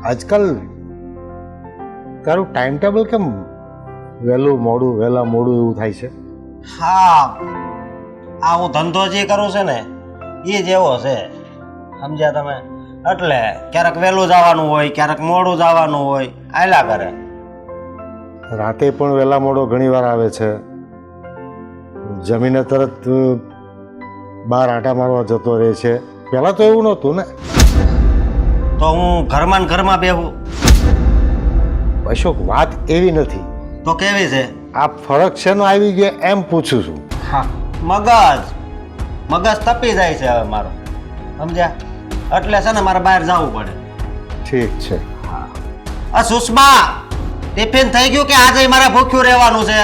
આજકાલ તારું time table કેમ વહેલું મોડું વહેલા મોડું એવું થાય છે? હા, આ હું ધંધો જે કરું છે ને એ જ એવો છે, સમજ્યા તમે? એટલે ક્યારેક વહેલું જવાનું હોય, ક્યારેક મોડું જવાનું હોય, આયલા કરે. રાતે પણ વહેલા મોડો ઘણી વાર આવે છે. જમીને તરત બહાર આંટા મારવા જતો રહે છે. પહેલાં તો એવું નહોતું ને. તો હું ઘરમાં ને ઘરમાં બેહું? અશોક, વાત એવી નથી. તો કેવી છે? આ ફરક શેનો આવી ગયો એમ પૂછું છું. હા, મગજ તપી જાય છે હવે મારો, સમજ્યા? એટલે છે ને મારે બહાર જવું પડે. ઠીક છે. આ સુષ્મા, ટિફિન થઈ ગયું કે આજે મારે ભૂખ્યું રહેવાનું છે?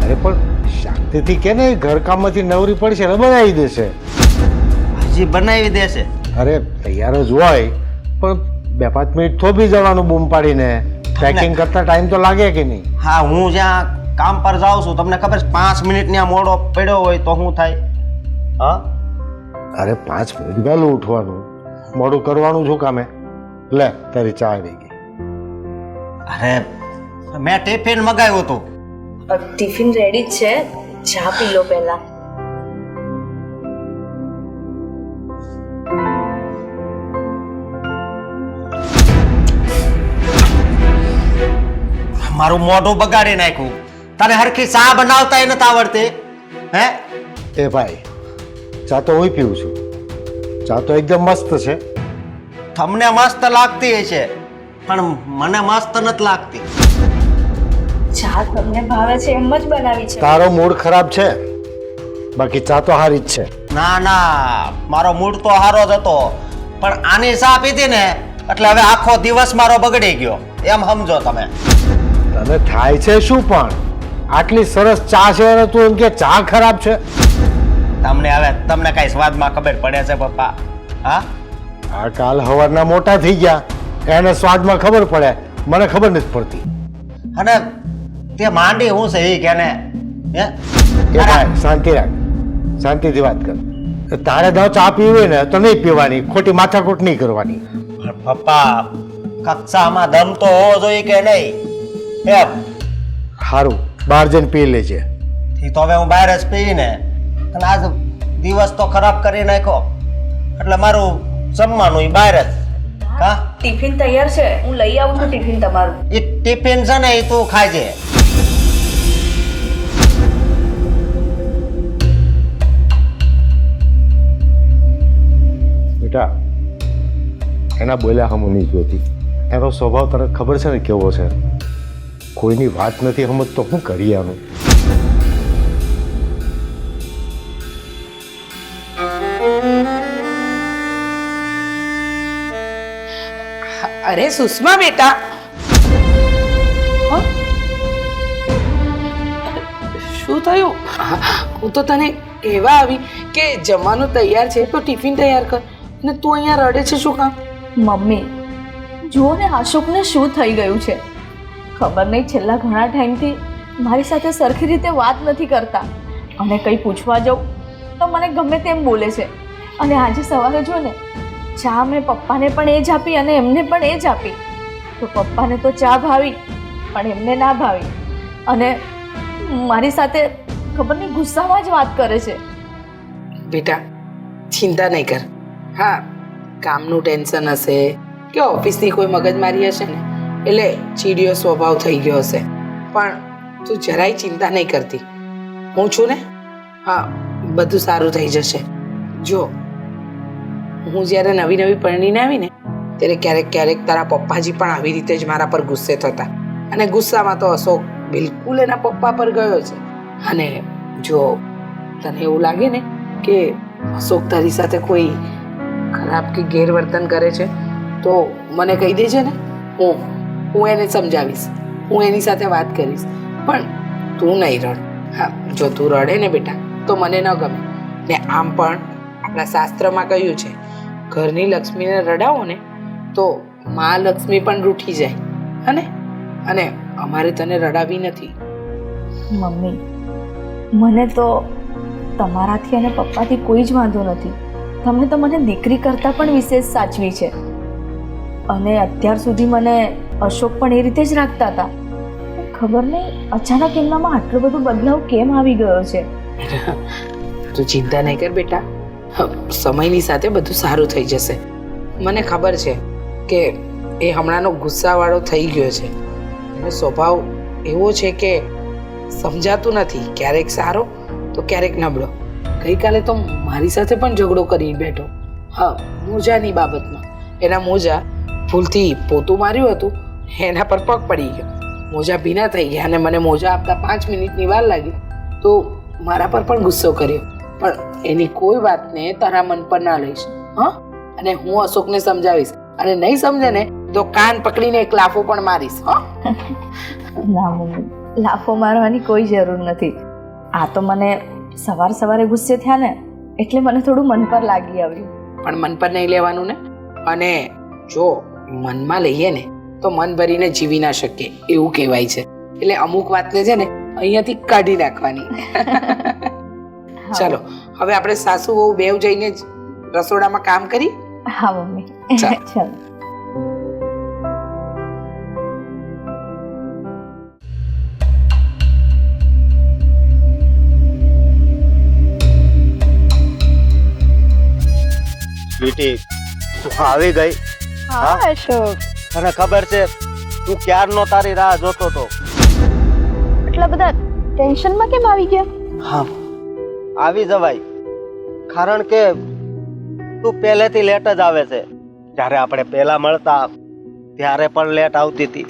અરે પણ શાંતિથી કે ને, ઘરકામમાંથી નવરી પડશે એટલે બનાવી દેશે. હજી બનાવી દેશે? અરે તૈયાર જ હોય, પણ 2-5 મિનિટ થોભી જવાનું બૂમ પાડીને. પેકિંગ કરતા ટાઈમ તો લાગે કે નહીં? હા, હું જ્યાં કામ પર જાઉં છું, તમને ખબર છે 5 મિનિટ ત્યાં મોડો પડ્યો હોય તો શું થાય? હા, અરે 5 મિનિટ વહેલું ઉઠવાનું, મોડું કરવાનું શું કામે? લે, તારી ચા આવી ગઈ. અરે મેં ટિફિન મગાવ્યું હતું. ટિફિન રેડી જ છે, ચા પી લો પહેલા. મારું મોઢું બગાડી નાખ્યું. તને હરખી ચા બનાવતા નથી આવડતી? હે એ ભાઈ, ચા તો હું પીવું છું. ચા તો એકદમ મસ્ત છે. તમને મસ્ત લાગતી હશે, પણ મને મસ્ત નથી લાગતી. ચા તમને ભાવે છે એમ જ બનાવી છે. તારો મૂડ ખરાબ છે, બાકી ચા તો હારી જ છે. ના ના, મારો મૂડ તો સારો જ હતો, પણ આની ચા પીધી ને એટલે હવે આખો દિવસ મારો બગડી ગયો, એમ સમજો તમે. તને થાય છે શું? પણ આટલી સરસ ચા છે અને તું એમ કે ચા ખરાબ છે? તમને કઈ સ્વાદમાં ખબર પડે છે પપ્પા? હા, આ કાલ સવારના મોટા થઈ ગયા, એને સ્વાદમાં ખબર પડે, મને ખબર નથી પડતી. અને તે માંડી હું છે એ કેને? હે એ ભાઈ શાંતિ રાખ, શાંતિથી વાત કર. તારે દાવ ચા પીવી ને તો નહીં પીવાની, ખોટી માથાકૂટ નહીં કરવાની. પપ્પા, કક્ષામાં દમ તો હોવો જોઈએ કે નહીં? એમ સારું, બહાર જઈને પી લેજે. એ તો હવે હું બહાર જ પીને, અને આજ દિવસ તો ખરાબ કરી નાખ્યો, એટલે મારું જમવાનું એ બહાર જ. હા, ટિફિન તૈયાર છે, હું લઈ આવું છું ટિફિન તમારું. એ ટિફિન છે ને એ તું ખાજે. બેટા, એના બોલ્યા હમ નહીં જોતી. એનો સ્વભાવ તને ખબર છે ને કેવો છે? કોઈની વાત નથી સમજતો, શું કરીએ આનું? અરે સુષ્મા બેટા, શું થયું? હું તો તને કહેવા આવી કે જમવાનું તૈયાર છે તો ટિફિન તૈયાર કર, ને તું અહીંયા રડે છે શું કામ? મમ્મી, જુઓ ને અશોકને શું થઈ ગયું છે. ખબર નહીં, છેલ્લા ઘણા ટાઈમથી મારી સાથે સરખી રીતે વાત નથી કરતા, અને કંઈ પૂછવા જાઉં તો મને ગમે તેમ બોલે છે. અને આજે સવારે જો ને, ચા મેં પપ્પાને પણ એ જ આપી અને એમને પણ એ જ આપી. તો પપ્પાને તો ચા ભાવી, પણ એમને ના ભાવી, અને મારી સાથે ખબર નહીં ગુસ્સામાં જ વાત કરે છે. બેટા ચિંતા નહીં કર. હા, કામનું ટેન્શન હશે કે ઓફિસની કોઈ મગજમારી હશે ને, એટલે ચીડિયો સ્વભાવ થઈ ગયો હશે, પણ તું જરાય ચિંતા નહીં કરતી. હું છું ને. હા, બધું સારું થઈ જશે. જો હું જ્યારે નવી પરણીને આવી ને, ત્યારે ક્યારેક ક્યારેક તારા પપ્પાજી પણ આવી રીતે જ મારા પર ગુસ્સે થતા, અને ગુસ્સામાં તો અશોક બિલકુલ એના પપ્પા પર ગયો છે. અને જો તને એવું લાગે ને કે અશોક તારી સાથે કોઈ ખરાબ કે ગેરવર્તન કરે છે તો મને કહી દેજે ને, હું એને સમજાવીશ, હું એની સાથે વાત કરીશ. પણ તું નહીં રડ. હા, જો તું રડે ને બેટા તો મને ન ગમે. ને આમ પણ આપણા શાસ્ત્રમાં કહ્યું છે, ઘરની લક્ષ્મીને રડાવો ને તો મહાલક્ષ્મી પણ રૂઠી જાય. અને અમારે તને રડાવી નથી. મમ્મી, મને તો તમારાથી અને પપ્પાથી કોઈ જ વાંધો નથી. તમે તો મને દીકરી કરતાં પણ વિશેષ સાચવી છે. અને અત્યાર સુધી મને અશોક પણ એ રીતે જ રાખતા હતા. ખબર નહીં અચાનક એમનામાં આટલો બધો બદલાવ કેમ આવી ગયો છે. તું ચિંતા નહીં કર બેટા, સમયની સાથે બધું સારું થઈ જશે. મને ખબર છે કે એ હમણાંનો ગુસ્સાવાળો થઈ ગયો છે. એનો સ્વભાવ એવો છે કે સમજાતું નથી, ક્યારેક સારો તો ક્યારેક નબળો. ગઈકાલે તો મારી સાથે પણ ઝઘડો કરી બેઠો. હા, મોજાની બાબતમાં. એના મોજા ભૂલથી પોતું માર્યું હતું, એના પર પગ પડી ગયો. મોજા ભીના થઈ ગયા અને મને મોજા આપતા 5 મિનિટની વાર લાગી તો મારા પર પણ ગુસ્સો કર્યો. પણ એની કોઈ વાતને તારા મન પર ના લઈશ, હા? અને હું અશોકને સમજાવીશ, અને નહીં સમજે ને તો કાન પકડીને એક લાફો પણ મારીશ, હા? ના મમ્મી, લાફો મારવાની કોઈ જરૂર નથી. આ તો મને સવારે ગુસ્સે થયા ને એટલે મને થોડું મન પર લાગી આવ્યું. પણ મન પર નહીં લેવાનું ને. અને જો મનમાં લઈએ ને તો મન ભરીને જીવી ના શકીએ એવું કહેવાય છે. એટલે અમુક વાતને છે ને અહીંયાથી કાઢી નાખવાની. ચાલો હવે આપણે સાસુ વહુ બેવ જઈને જ રસોડામાં કામ કરી. હા મમ્મી, ચાલો. ચાલો. સ્વીટી, તું આવી ગઈ? હા અશોક, તને ખબર છે હું ક્યારનો તારી રાહ જોતો હતો. એટલા બધા ટેન્શનમાં કેમ આવી ગયા? હા, આવી જવાય, કારણ કે તું પહેલેથી લેટ જ આવે છે. જ્યારે આપણે પહેલા મળતા ત્યારે પણ લેટ આવતી હતી,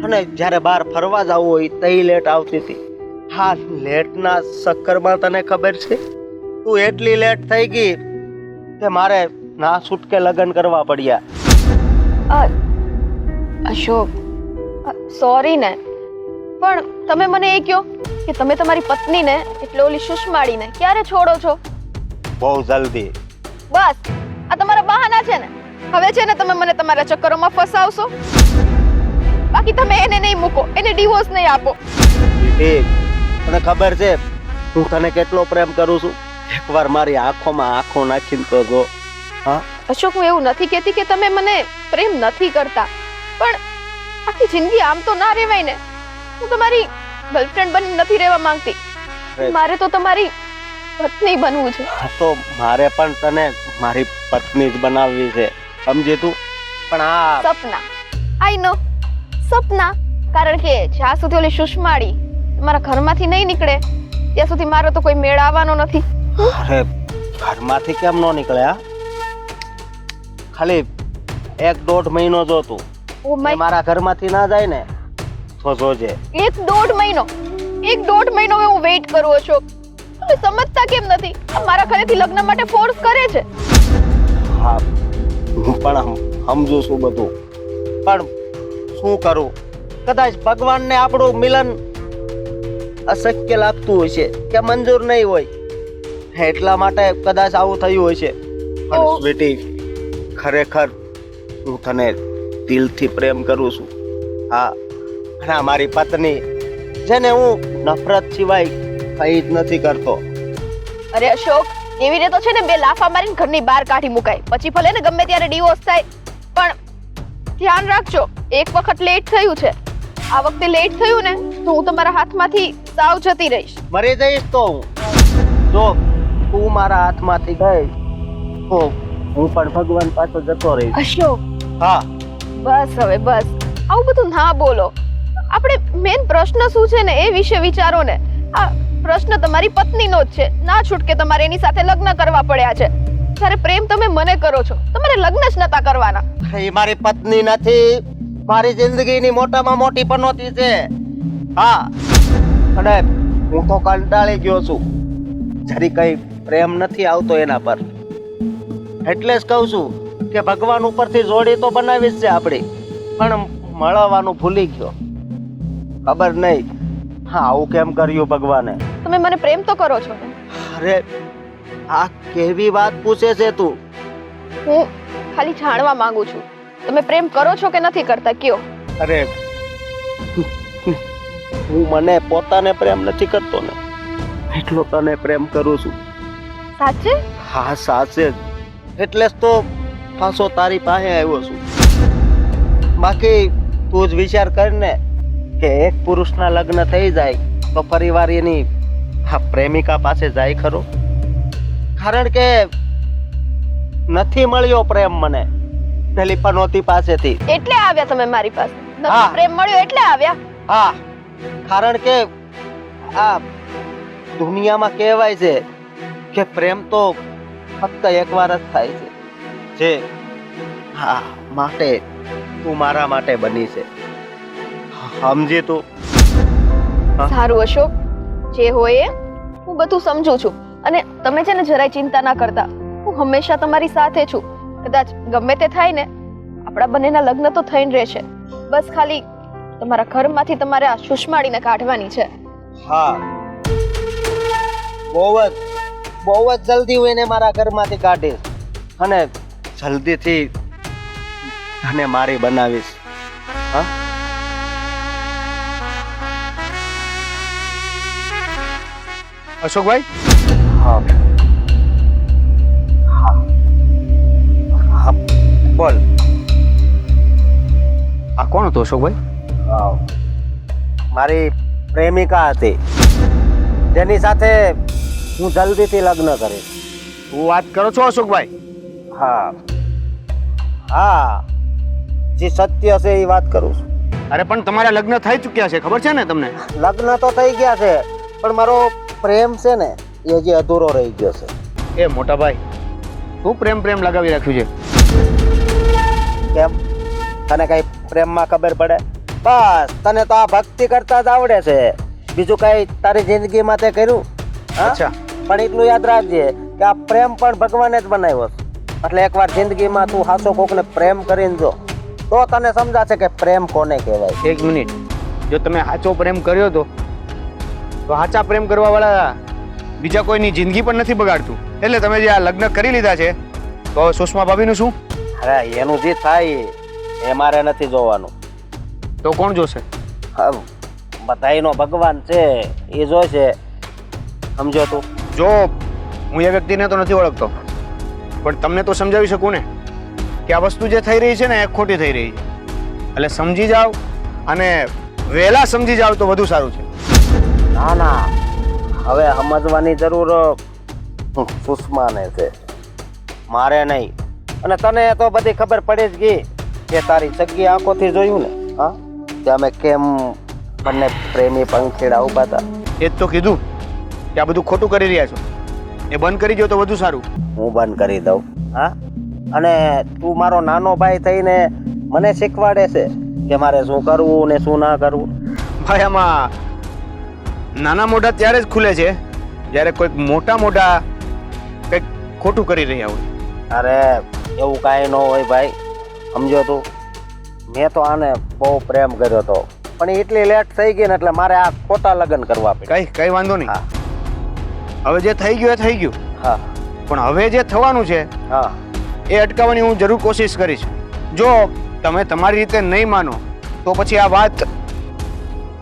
અને જ્યારે બહાર ફરવા જવું હોય તઈ લેટ આવતી હતી. હા, લેટના ચક્કરમાં તને ખબર છે તું એટલી લેટ થઈ ગઈ કે મારે ના છૂટકે લગ્ન કરવા પડ્યા. અશોક, સોરી ને, પણ તમે મને એ કહો કે તમે તમારી પત્નીને એટલે ઓલી સુષ્માળીને ક્યારે છોડો છો? બહુ જલ્દી. બસ આ તમારા બહાના છે ને. હવે છે ને તમે મને તમારા ચક્કરોમાં ફસાવશો. બાકી તમે એને નહીં મૂકો, એને ડિવોર્સ નહીં આપો. તને ખબર છે હું તને કેટલો પ્રેમ કરું છું? એકવાર મારી આંખોમાં આંખો નાખીને તો જો. હા અશોક, હું એવું નથી કહેતી કે તમે મને પ્રેમ નથી કરતા, પણ આખી જિંદગી આમ તો ના રહેવાય ને. હું તમારી ગર્લફ્રેન્ડ બની નથી રહેવા માંગતી, મારે તો તમારી પત્ની બનવું છે. તો મારે પણ તને મારી પત્ની જ બનાવવી છે, સમજી તું? પણ આ સપના, આઈ નો, સપના. કારણ કે જ્યાં સુધી ઓલી સુષ્માળી મારા ઘરમાંથી નહીં નીકળે ત્યાં સુધી મારો તો કોઈ મેળ આવવાનો નથી. અરે ઘરમાંથી કેમ નો નીકળ્યા? ખાલી 1-1.5 મહિનો જો તું ઓ માય, મારા ઘરમાંથી ના જાય ને તો જોજે. 1-1.5 મહિનો, 1-1.5 મહિનો હું વેઇટ કરું અશોક. તમે સમજતા કેમ નથી? આ મારા ઘરેથી લગ્ન માટે ફોર્સ કરે છે. હા, હું પણ સમજુ છું બધું, પણ શું કરું? કદાચ ભગવાનને આપણું મિલન અશક્ય લાગતું હોય છે કે મંજૂર નહીં હોય, એટલા માટે કદાચ આવું થયું હોય છે. પણ સ્વીટી, ખરેખર હું તને દિલથી પ્રેમ કરું છું. હા, અને આ મારી પત્ની જેને હું નફરત સિવાય કંઈ જ નથી કરતો. અરે અશોક, એવી રીતે તો છે ને 2 લાફા મારીને ઘરની બહાર કાઢી મુકાય, પછી ભલે ને ગમે ત્યારે ડિવોર્સ થાય. પણ ધ્યાન રાખજો, એક વખત લેટ થયું છે, આ વખતે લેટ થયું ને તો હું તમારા હાથમાંથી સાવ જતી રહીશ. મરી જઈશ તો હું. જો તું મારા હાથમાંથી ગઈ તો હું પણ ભગવાન પાછો જતો રહીશ. અશોક, હા બસ હવે બસ, આવું બધું ના બોલો. આપણે મેન પ્રશ્ન શું છે ને એ વિશે વિચારો ને. આ પ્રશ્ન તમારી પત્નીનો જ છે. ના છૂટકે તમારે એની સાથે લગ્ન કરવા પડ્યા છે. જ્યારે પ્રેમ તમે મને કરો છો, તમારે લગ્ન જ નતા કરવાના. એ મારી પત્ની નથી, મારી જિંદગીની મોટામાં મોટી પનોતી છે. હા, અને હું તો કંટાળી ગયો છું. જરી કઈ પ્રેમ નથી આવતો એના પર, એટલે જ કહું છું કે ભગવાન ઉપરથી જોડી તો બનાવી જ છે આપણી, પણ મળવાનું ભૂલી ગયો. ખબર નહીં હા આવું કેમ કર્યું ભગવાને. તમે મને પ્રેમ તો કરો છો ને? અરે આ કેવી વાત પૂછે છે તું? હું ખાલી જાણવા માંગુ છું, તમે પ્રેમ કરો છો કે નથી કરતા, કયો. અરે હું મને પોતાને પ્રેમ નથી કરતો ને, એટલો તને પ્રેમ કરું છું. સાચે? હા સાચે જ, એટલે જ તો પાછો તારી પાસે આવ્યો છું. બાકી તું જ વિચાર કર ને કે એક પુરુષના લગ્ન થઈ જાય તો પરિવાર એની પ્રેમિકા પાસે જાય ખરો? કારણ કે નથી મળ્યો પ્રેમ મને પેલી પનોતી પાસેથી. એટલે આવ્યા તમે મારી પાસે? હા. નથી પ્રેમ મળ્યો એટલે આવ્યા? હા, કારણ કે આ દુનિયામાં કહેવાય છે કે પ્રેમ તો ફક્ત એકવાર જ થાય છે. જે હા માટે તું મારા માટે બની છે, સમજી તું? સારું અશોક, જે હોય એ હું બધું સમજુ છું. અને તમે છે ને જરાય ચિંતા ના કરતા, હું હંમેશા તમારી સાથે છું. કદાચ ગમે તે થાય ને, આપણા બંનેના લગ્ન તો થઈને રહેશે. બસ ખાલી તમારા ઘરમાંથી તમારે આ સુષ્માડીને કાઢવાની છે. હા, બહુ જ જલ્દી હું એને મારા ઘરમાંથી કાઢીશ અને જલ્દીથી અને મારી બનાવીશ. હા, અશોકભાઈ, હા, હા, બોલ. આ કોણ હતો અશોકભાઈ? હા, મારી પ્રેમિકા હતી જેની સાથે હું જલ્દીથી લગ્ન કરીશ. શું વાત કરો છો અશોકભાઈ? હા, હા, જે સત્ય છે એ વાત કરું છું. અરે પણ તમારા લગ્ન થઈ ચૂક્યા છે, ખબર છે ને તમને? લગ્ન તો થઈ ગયા છે પણ મારો પ્રેમ છે ને એ હજી અધૂરો રહી ગયો છે. એ મોટા ભાઈ, શું પ્રેમ પ્રેમ લગાવી રાખ્યું છે? કેમ, તને કઈ પ્રેમમાં ખબર પડે? બસ તને તો આ ભક્તિ કરતા જ આવડે છે, બીજું કઈ તારી જિંદગીમાં તે કર્યું? હા? અચ્છા. પણ એટલું યાદ રાખજે કે આ પ્રેમ પણ ભગવાને જ બનાવ્યો છે. એટલે એકવાર જિંદગીમાં તું હાસો કોકને પ્રેમ કરીને જો તો તને સમજાશે કે પ્રેમ કોને કહેવાય. એક મિનિટ, જો તમે સાચો પ્રેમ કર્યો તો સાચા પ્રેમ કરવા વાળા બીજા કોઈની જિંદગી પણ નથી બગાડતું. એટલે તમે જે આ લગ્ન કરી લીધા છે તો હવે સુષ્મા ભાભીનું શું? અરે એનું જે થાય એ મારે નથી જોવાનું. તો કોણ જોશે? હા, બધાયનો ભગવાન છે એ જોશે, સમજો તું? જો હું એ વ્યક્તિને તો નથી ઓળખતો, પણ તમને તો સમજાવી શકું ને કે આ વસ્તુ જે થઈ રહી છે ને એ ખોટી થઈ રહી છે. એટલે સમજી જાઓ અને વહેલા સમજી જાઓ તો વધુ સારું છે. ના ના, હવે સમજવાની જરૂર સુષ્માને છે, મારે નહીં. અને તને તો બધી ખબર પડી જ ગઈ કે તારી સગી આંખોથી જોયું ને. હા, કે અમે કેમ બંને પ્રેમી પંખીડા ઉભા હતા. એ જ તો કીધું કે આ બધું ખોટું કરી રહ્યા છો, એ બંધ કરી દો તો વધુ સારું. હું બંધ કરી દઉં? હા, અને તું મારો નાનો ભાઈ થઈને મને શીખવાડે છે કે મારે શું કરવું ને શું ના કરવું? ભાઈ, આમાં નાના મોઢા ત્યારે જ ખુલે છે જ્યારે કોઈક મોટા મોઢા કંઈક ખોટું કરી રહ્યા હોય. અરે એવું કાંઈ ન હોય ભાઈ, સમજો તું? મેં તો આને બહુ પ્રેમ કર્યો હતો પણ એટલી લેટ થઈ ગઈ ને એટલે મારે આ ખોટા લગ્ન કરવા પડ્યા. કઈ વાંધો નહીં. હા, હવે જે થઈ ગયું એ થઈ ગયું, હા, પણ હવે જે થવાનું છે હા, એ અટકાવવાની હું જરૂર કોશિશ કરીશ. જો તમે તમારી રીતે નહીં માનો તો પછી આ વાત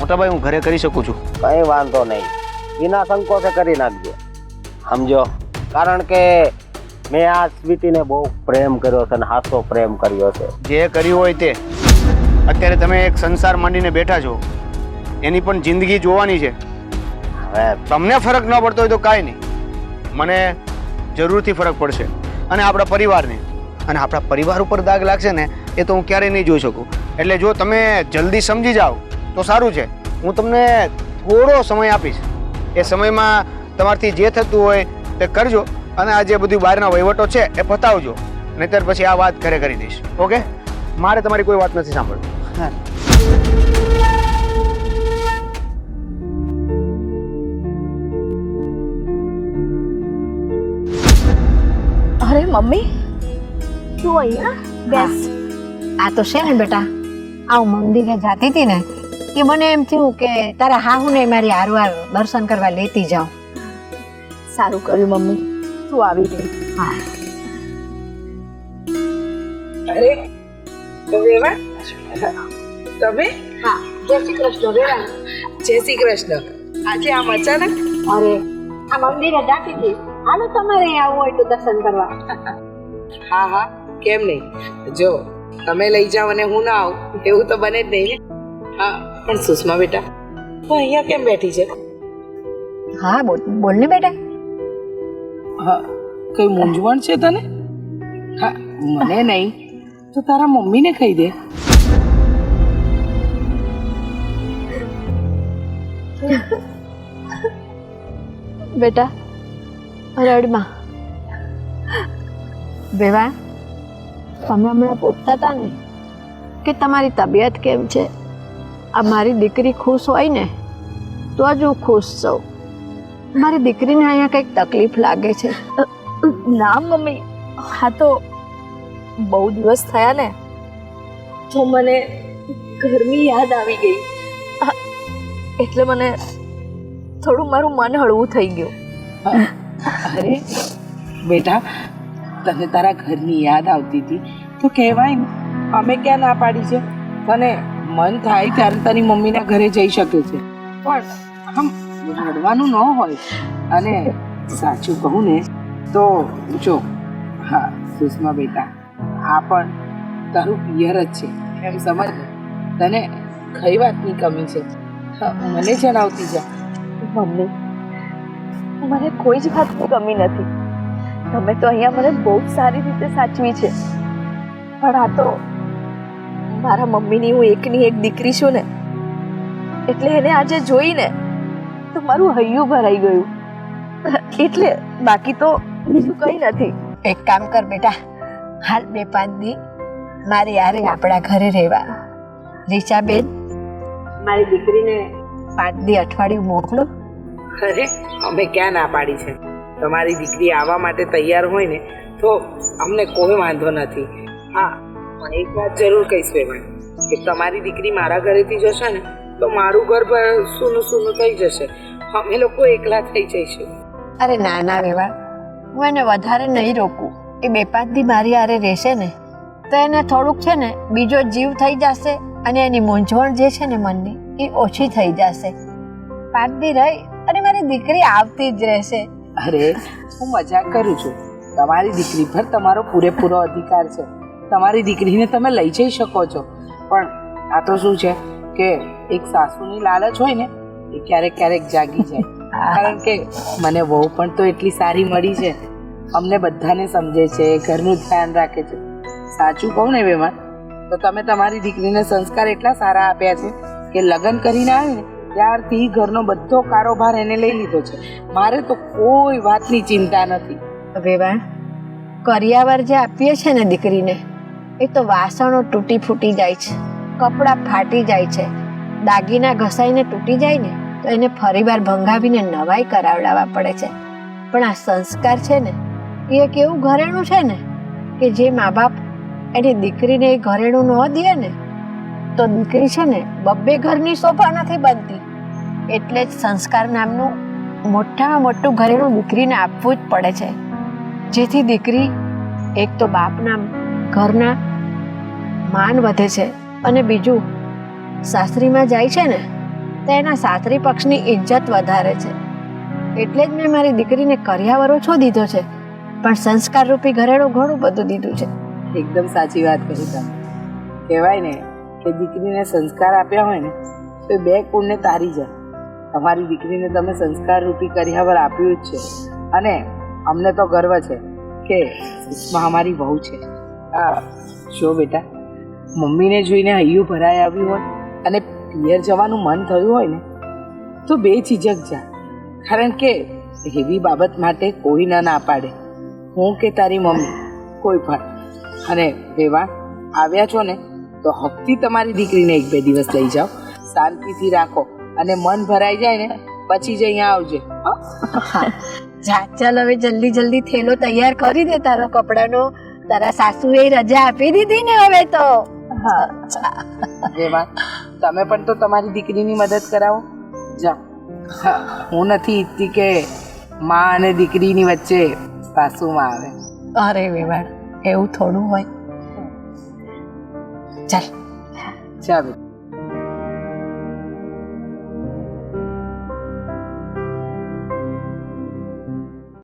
મોટાભાઈ હું ઘરે કરી શકું છું. કઈ વાંધો નહીં, વિના સંકોચે કરી નાખજો, સમજો? કારણ કે મેં આ સ્વીટીને બહુ પ્રેમ કર્યો છે અને હાસો પ્રેમ કર્યો છે. જે કર્યું હોય તે. અત્યારે તમે એક સંસાર માંડીને બેઠા છો, એની પણ જિંદગી જોવાની છે. હવે તમને ફરક ન પડતો હોય તો કાંઈ નહીં, મને જરૂરથી ફરક પડશે. અને આપણા પરિવારને, અને આપણા પરિવાર ઉપર દાગ લાગશે ને એ તો હું ક્યારેય નહીં જોઈ શકું. એટલે જો તમે જલ્દી સમજી જાઓ તો સારું છે. હું તમને થોડો સમય આપીશ, એ સમયમાં તમારથી જે થતું હોય તે કરજો અને આ જે બધી બહારના વહીવટો છે એ પતાવજો, નહીંતર પછી આ વાત ઘરે કરી દઈશ. ઓકે? મારે તમારી કોઈ વાત નથી સાંભળવી. અરે મમ્મી, તું અહીંયા બેસ. આ તો છે ને બેટા, આ હું મંદિરે જાતી હતી ને એ મને એમ થયું કે તારા હાહુને મારી હારવાર દર્શન કરવા લેતી જાઉં. સારું કર્યું મમ્મી, તું આવી ગઈ. હા, અરે વેવા, તમે? હા, જય શ્રી કૃષ્ણ વેરા. જય શ્રી કૃષ્ણ. આજે આમ અચાનક? અરે આ મંદિરે જાતી હતી, હાલો તમારે અહીં આવવું હોય તો દર્શન કરવા. હા હા, કેમ નહીં. જો તમે લઈ જાઓ અને હું ના આવું એવું તો બને જ નહીં ને. હા પણ સુષ્મા બેટા તો અહીંયા કેમ બેઠી છે? હા બોલ ને બેટા. હા કઈ મૂંઝવણ છે તને? હા મને નહીં તો તારા મમ્મીને કહી દે. બેટા રડમાં. વેવા તમે હમણાં પૂછતા હતા ને કે તમારી તબિયત કેમ છે. આ મારી દીકરી ખુશ હોય ને તો જ હું ખુશ છું. મારી દીકરીને અહીંયા કંઈક તકલીફ લાગે છે. ના મમ્મી, હા તો બહુ દિવસ થયા ને તો મને ઘરની યાદ આવી ગઈ. એટલે મને થોડું મારું મન હળવું થઈ ગયું. અરે બેટા તને તારા ઘરની યાદ આવતી હતી તો કહેવાય ને, અમે ક્યાં ના પાડી છે. તને મન થાય ત્યારે તારી મમ્મીના ઘરે જઈ શકે છે, પણ આમ રડવાનું ન હોય. અને સાચું કહું ને તો જો હા સુષ્મા બેટા, આ પણ તારું પિયર જ છે એમ સમજ. તને કઈ વાતની કમી છે મને જણાવતી જા. મમ્મી, મને કોઈ જ વાતની કમી નથી. તમે તો અહીંયા મને બહુ જ સારી રીતે સાચવી છે. પણ આ તો મારા મમ્મીની હું એકની એક દીકરી છું ને, એટલે એને આજે જોઈને તો મારું હૈયું ભરાઈ ગયું. એટલે બાકી તો બીજું કંઈ નથી. એક કામ કર બેટા, હાલ 2-5 દી મારી યારે આપણા ઘરે રહેવા. રીચાબેન મારી દીકરીને 5 દી અઠવાડિયું મોકલો. અરે અમે ક્યાં ના પાડી છે. તમારી દીકરી આવવા માટે તૈયાર હોય ને તો અમને કોઈ વાંધો નથી. હા પણ એક વાત જરૂર કહીશ બેન કે તમારી દીકરી મારા ઘરેથી જશે ને તો મારું ઘર સૂનું સૂનું થઈ જશે. અમે લોકો એકલા થઈ જઈશું. અરે ના ના વેવા, હું એને વધારે નહીં રોકું. એ 2-5 દી મારી હારે રહેશે ને તો એને થોડુંક છે ને બીજો જીવ થઈ જશે અને એની મૂંઝવણ જે છે ને મનની એ ઓછી થઈ જશે. 5 દી રહી અને મારી દીકરી આવતી જ રહેશે. અરે હું મજાક કરું છું. તમારી દીકરી પર તમારો પૂરેપૂરો અધિકાર છે. તમારી દીકરીને તમે લઈ જઈ શકો છો. પણ આ તો શું છે કે એક સાસુની લાલચ હોય ને એ ક્યારેક ક્યારેક જાગી જાય. કારણ કે મને વહુ પણ તો એટલી સારી મળી છે, અમને બધાને સમજે છે, ઘરનું ધ્યાન રાખે છે. સાચું કહું ને વેવાણ તો તમે તમારી દીકરીને સંસ્કાર એટલા સારા આપ્યા છે કે લગ્ન કરીને આવી ને ત્યારથી ઘરનો બધો કારોબાર એને લઈ લીધો છે. મારે તો કોઈ વાતની ચિંતા નથી. વેવાણ કરિયાવર જે આપીએ છે ને દીકરીને એ તો વાસણો તૂટી ફૂટી જાય છે, કપડાં ફાટી જાય છે, દાગીના ઘસાઈને તૂટી જાય ને તો એને ફરીવાર ભંગાવીને નવાઈ કરાવડાવવા પડે છે. પણ આ સંસ્કાર છે ને એ એક એવું ઘરેણું છે ને કે જે મા બાપ એની દીકરીને એ ઘરેણું ન દે ને તો દીકરી છે ને 2 ઘરની શોભા નથી બનતી. એટલે જ સંસ્કાર નામનું મોટામાં મોટું ઘરેણું દીકરીને આપવું જ પડે છે, જેથી દીકરી એક તો બાપના ઘરના માન વધે છે અને બીજું સાસરીમાં જાય છે ને તો એના સાસરી પક્ષની ઇજ્જત વધારે છે. એટલે જ મેં મારી દીકરીને કરિયાવર ઓછો દીધો છે, પણ સંસ્કાર રૂપી ઘરેણું ઘણું બધું દીધું છે. એકદમ સાચી વાત કરી તમે. કહેવાય ને કે દીકરીને સંસ્કાર આપ્યા હોય ને તો 2 કુળને તારી જાય. તમારી દીકરીને તમે સંસ્કાર રૂપી કરિયાવર આપ્યું જ છે અને અમને તો ગર્વ છે કે સુષ્મા અમારી વહુ છે. જો બેટા, મમ્મીને જોઈને હૈયું ભરાઈ આવ્યું હોય અને પિયર જવાનું મન થયું હોય ને તો બેઝિઝક જા. કારણ કે એવી બાબત માટે કોઈ ના પાડે, હું કે તારી મમ્મી કોઈ પણ. અને વેવાણ આવ્યા છો ને તો હપ્તી તમારી દીકરીને 1-2 દિવસ લઈ જાઓ, શાંતિથી રાખો અને મન ભરાઈ જાય ને પછી જ અહીંયા આવજે. જા ચાલ હવે જલ્દી થેલો તૈયાર કરી દે તારો કપડાનો. તારા સાસુએ રજા આપી દીધી ને હવે તો. વેવાણ તમે પણ તો તમારી દીકરીની મદદ કરાવો. જાઓ. હું નથી ઈચ્છતી કે માં અને દીકરીની વચ્ચે સાસુમાં આવે. અરે વેવાણ એવું થોડું હોય. ચાલ ચાલો.